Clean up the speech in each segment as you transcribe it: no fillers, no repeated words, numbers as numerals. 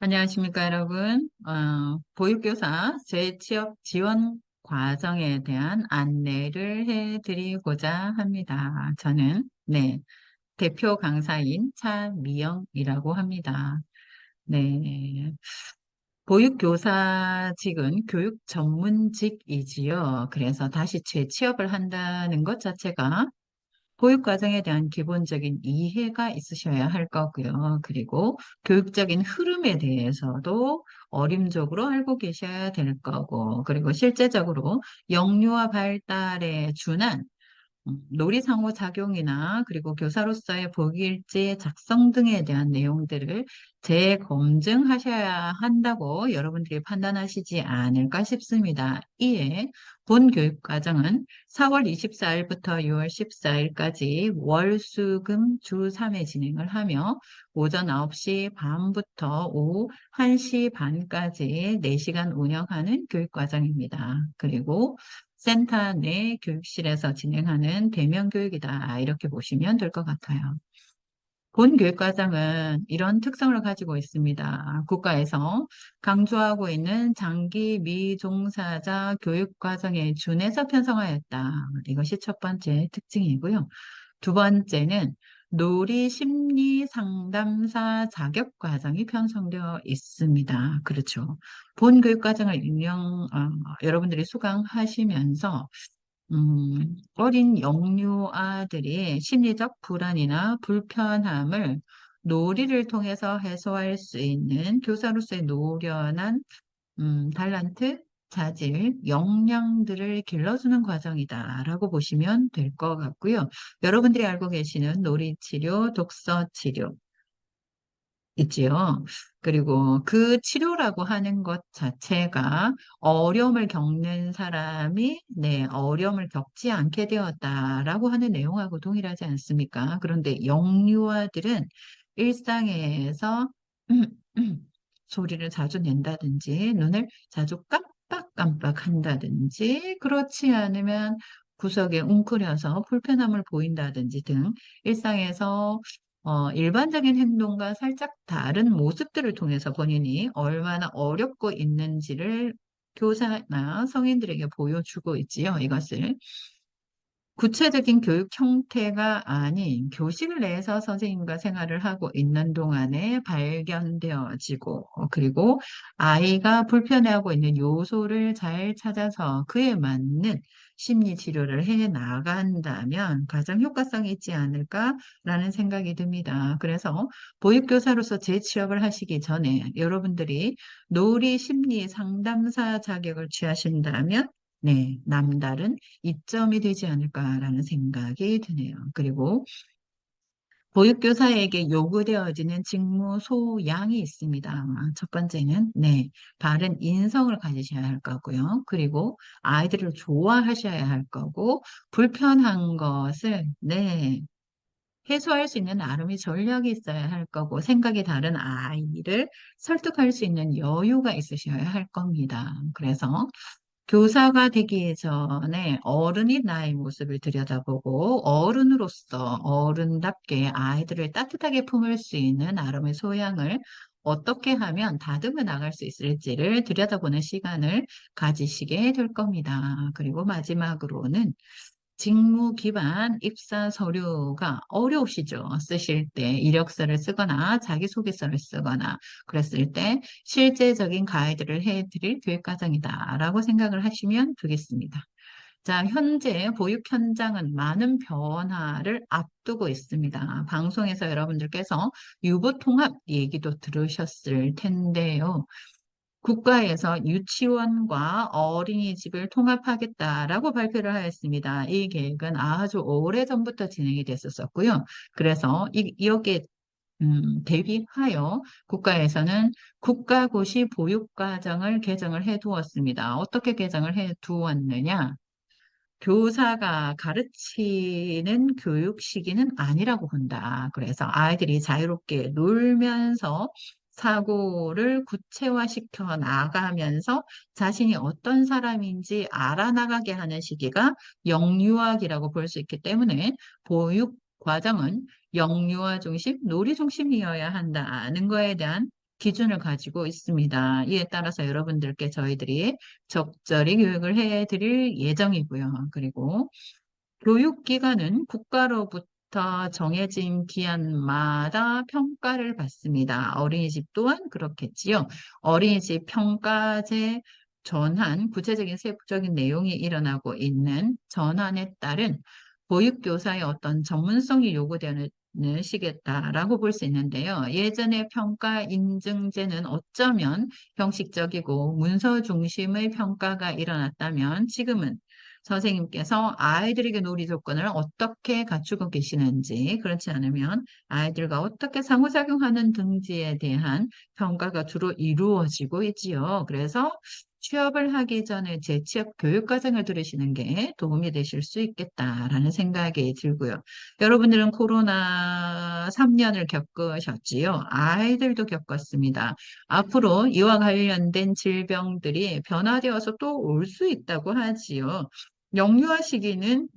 안녕하십니까, 여러분. 보육교사 재취업 지원 과정에 대한 안내를 해드리고자 합니다. 저는, 대표 강사인 차미영이라고 합니다. 네. 보육교사직은 교육 전문직이지요. 그래서 다시 재취업을 한다는 것 자체가 보육 과정에 대한 기본적인 이해가 있으셔야 할 거고요. 그리고 교육적인 흐름에 대해서도 어림적으로 알고 계셔야 될 거고, 그리고 실제적으로 영유아 발달에 준한 놀이 상호작용이나 그리고 교사로서의 보기일지 작성 등에 대한 내용들을 재검증하셔야 한다고 여러분들이 판단하시지 않을까 싶습니다. 이에 본 교육과정은 4월 24일부터 6월 14일까지 월수금 주 3회 진행을 하며 오전 9시 반부터 오후 1시 반까지 4시간 운영하는 교육과정입니다. 그리고 센터 내 교육실에서 진행하는 대면 교육이다. 이렇게 보시면 될 것 같아요. 본 교육과정은 이런 특성을 가지고 있습니다. 국가에서 강조하고 있는 장기 미종사자 교육과정에 준해서 편성하였다. 이것이 첫 번째 특징이고요. 두 번째는 놀이 심리 상담사 자격 과정이 편성되어 있습니다. 그렇죠. 본 교육과정을 여러분들이 수강하시면서 어린 영유아들이 심리적 불안이나 불편함을 놀이를 통해서 해소할 수 있는 교사로서의 노련한 달란트, 자질, 역량들을 길러주는 과정이다라고 보시면 될 것 같고요. 여러분들이 알고 계시는 놀이치료, 독서치료, 있지요. 그리고 그 치료라고 하는 것 자체가 어려움을 겪는 사람이 어려움을 겪지 않게 되었다라고 하는 내용하고 동일하지 않습니까? 그런데 영유아들은 일상에서 소리를 자주 낸다든지 눈을 자주 깜빡깜빡 한다든지 그렇지 않으면 구석에 웅크려서 불편함을 보인다든지 등 일상에서 일반적인 행동과 살짝 다른 모습들을 통해서 본인이 얼마나 어렵고 있는지를 교사나 성인들에게 보여주고 있지요, 이것을. 구체적인 교육 형태가 아닌 교실 내에서 선생님과 생활을 하고 있는 동안에 발견되어지고, 그리고 아이가 불편해하고 있는 요소를 잘 찾아서 그에 맞는 심리 치료를 해 나간다면 가장 효과성이 있지 않을까라는 생각이 듭니다. 그래서 보육교사로서 재취업을 하시기 전에 여러분들이 놀이 심리 상담사 자격을 취하신다면 남다른 이점이 되지 않을까라는 생각이 드네요. 그리고 보육교사에게 요구되어지는 직무 소양이 있습니다. 첫 번째는, 바른 인성을 가지셔야 할 거고요. 그리고 아이들을 좋아하셔야 할 거고, 불편한 것을, 해소할 수 있는 나름의 전략이 있어야 할 거고, 생각이 다른 아이를 설득할 수 있는 여유가 있으셔야 할 겁니다. 그래서 교사가 되기 전에 어른이 나의 모습을 들여다보고 어른으로서 어른답게 아이들을 따뜻하게 품을 수 있는 나름의 소양을 어떻게 하면 다듬어 나갈 수 있을지를 들여다보는 시간을 가지시게 될 겁니다. 그리고 마지막으로는 직무 기반 입사 서류가 어려우시죠? 쓰실 때 이력서를 쓰거나 자기소개서를 쓰거나 그랬을 때 실제적인 가이드를 해드릴 교육과정이다라고 생각을 하시면 되겠습니다. 자, 현재 보육 현장은 많은 변화를 앞두고 있습니다. 방송에서 여러분들께서 유보통합 얘기도 들으셨을 텐데요. 국가에서 유치원과 어린이집을 통합하겠다라고 발표를 하였습니다. 이 계획은 아주 오래전부터 진행이 됐었고요. 그래서 여기에 대비하여 국가에서는 국가고시 보육과정을 개정을 해 두었습니다. 어떻게 개정을 해 두었느냐? 교사가 가르치는 교육 시기는 아니라고 본다. 그래서 아이들이 자유롭게 놀면서 사고를 구체화시켜 나가면서 자신이 어떤 사람인지 알아나가게 하는 시기가 영유아기라고 볼 수 있기 때문에 보육 과정은 영유아 중심, 놀이 중심이어야 한다는 거에 대한 기준을 가지고 있습니다. 이에 따라서 여러분들께 저희들이 적절히 교육을 해드릴 예정이고요. 그리고 교육기관은 국가로부터 정해진 기한마다 평가를 받습니다. 어린이집 또한 그렇겠지요. 어린이집 평가제 전환, 구체적인 세부적인 내용이 일어나고 있는 전환에 따른 보육교사의 어떤 전문성이 요구되는 시겠다라고 볼 수 있는데요. 예전의 평가 인증제는 어쩌면 형식적이고 문서 중심의 평가가 일어났다면 지금은 선생님께서 아이들에게 놀이 조건을 어떻게 갖추고 계시는지, 그렇지 않으면 아이들과 어떻게 상호작용하는 등지에 대한 평가가 주로 이루어지고 있지요. 그래서 취업을 하기 전에 재취업 교육 과정을 들으시는 게 도움이 되실 수 있겠다라는 생각이 들고요. 여러분들은 코로나 3년을 겪으셨지요. 아이들도 겪었습니다. 앞으로 이와 관련된 질병들이 변화되어서 또 올 수 있다고 하지요. 영유아 시기는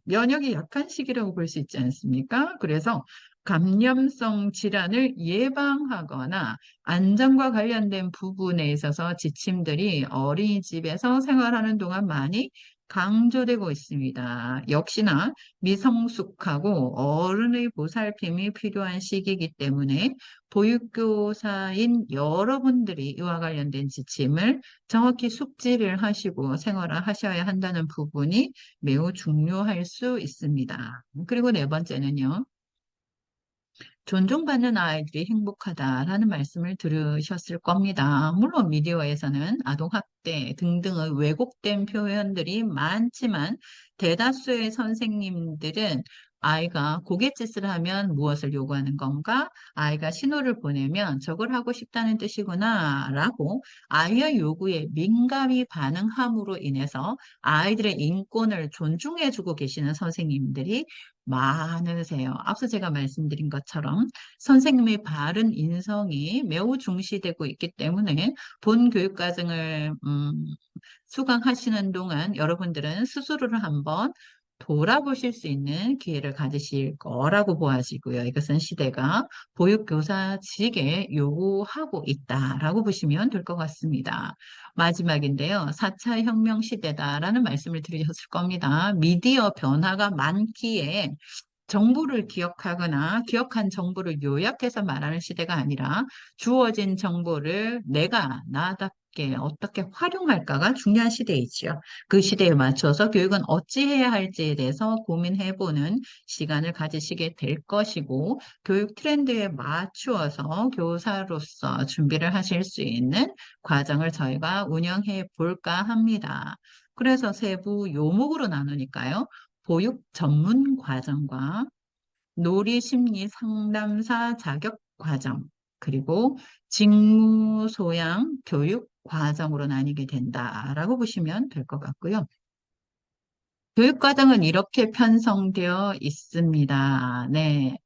면역이 약한 시기라고 볼 수 있지 않습니까? 그래서 감염성 질환을 예방하거나 안전과 관련된 부분에 있어서 지침들이 어린이집에서 생활하는 동안 많이 강조되고 있습니다. 역시나 미성숙하고 어른의 보살핌이 필요한 시기이기 때문에 보육교사인 여러분들이 이와 관련된 지침을 정확히 숙지를 하시고 생활하셔야 한다는 부분이 매우 중요할 수 있습니다. 그리고 네 번째는요. 존중받는 아이들이 행복하다라는 말씀을 들으셨을 겁니다. 물론 미디어에서는 아동학대 등등의 왜곡된 표현들이 많지만 대다수의 선생님들은 아이가 고갯짓을 하면 무엇을 요구하는 건가? 아이가 신호를 보내면 저걸 하고 싶다는 뜻이구나 라고 아이의 요구에 민감히 반응함으로 인해서 아이들의 인권을 존중해주고 계시는 선생님들이 많으세요. 앞서 제가 말씀드린 것처럼 선생님의 바른 인성이 매우 중시되고 있기 때문에 본 교육과정을 수강하시는 동안 여러분들은 스스로를 한번 돌아보실 수 있는 기회를 가지실 거라고 보아지고요. 이것은 시대가 보육교사직에 요구하고 있다라고 보시면 될 것 같습니다. 마지막인데요. 4차 혁명 시대다라는 말씀을 드리셨을 겁니다. 미디어 변화가 많기에 정보를 기억하거나 기억한 정보를 요약해서 말하는 시대가 아니라 주어진 정보를 내가 나답게 어떻게 활용할까가 중요한 시대이지요. 그 시대에 맞춰서 교육은 어찌 해야 할지에 대해서 고민해보는 시간을 가지시게 될 것이고 교육 트렌드에 맞추어서 교사로서 준비를 하실 수 있는 과정을 저희가 운영해 볼까 합니다. 그래서 세부 요목으로 나누니까요. 보육 전문 과정과 놀이 심리 상담사 자격 과정, 그리고 직무 소양 교육 과정으로 나뉘게 된다라고 보시면 될 것 같고요. 교육 과정은 이렇게 편성되어 있습니다. 네.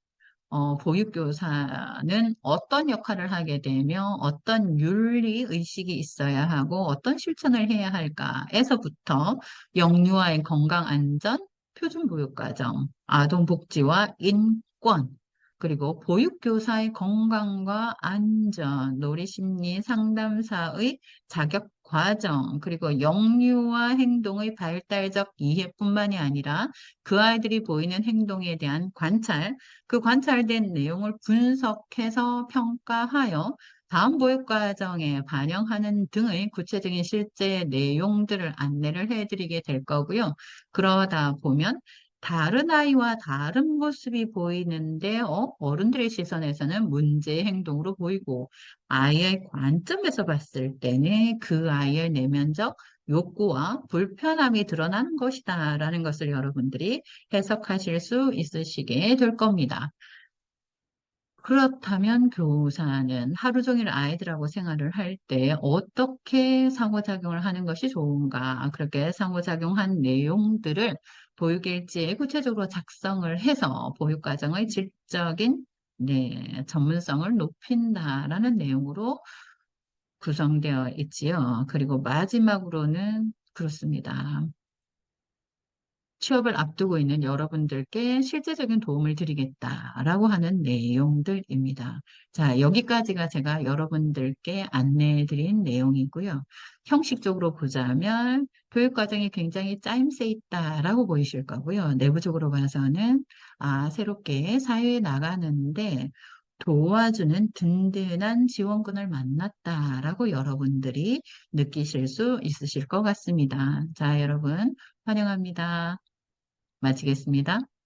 보육교사는 어떤 역할을 하게 되며 어떤 윤리 의식이 있어야 하고 어떤 실천을 해야 할까에서부터 영유아의 건강 안전, 표준 보육과정, 아동 복지와 인권, 그리고 보육교사의 건강과 안전, 놀이심리 상담사의 자격 과정, 그리고 영유아 행동의 발달적 이해뿐만이 아니라 그 아이들이 보이는 행동에 대한 관찰, 그 관찰된 내용을 분석해서 평가하여 다음 보육 과정에 반영하는 등의 구체적인 실제 내용들을 안내를 해드리게 될 거고요. 그러다 보면 다른 아이와 다른 모습이 보이는데 어른들의 시선에서는 문제의 행동으로 보이고 아이의 관점에서 봤을 때는 그 아이의 내면적 욕구와 불편함이 드러나는 것이다라는 것을 여러분들이 해석하실 수 있으시게 될 겁니다. 그렇다면 교사는 하루 종일 아이들하고 생활을 할 때 어떻게 상호작용을 하는 것이 좋은가? 그렇게 상호작용한 내용들을 보육일지에 구체적으로 작성을 해서 보육과정의 질적인 네, 전문성을 높인다라는 내용으로 구성되어 있지요. 그리고 마지막으로는 그렇습니다. 취업을 앞두고 있는 여러분들께 실제적인 도움을 드리겠다라고 하는 내용들입니다. 자, 여기까지가 제가 여러분들께 안내해 드린 내용이고요. 형식적으로 보자면 교육과정이 굉장히 짜임새 있다라고 보이실 거고요. 내부적으로 봐서는 새롭게 사회에 나가는데 도와주는 든든한 지원군을 만났다라고 여러분들이 느끼실 수 있으실 것 같습니다. 자, 여러분 환영합니다. 마치겠습니다.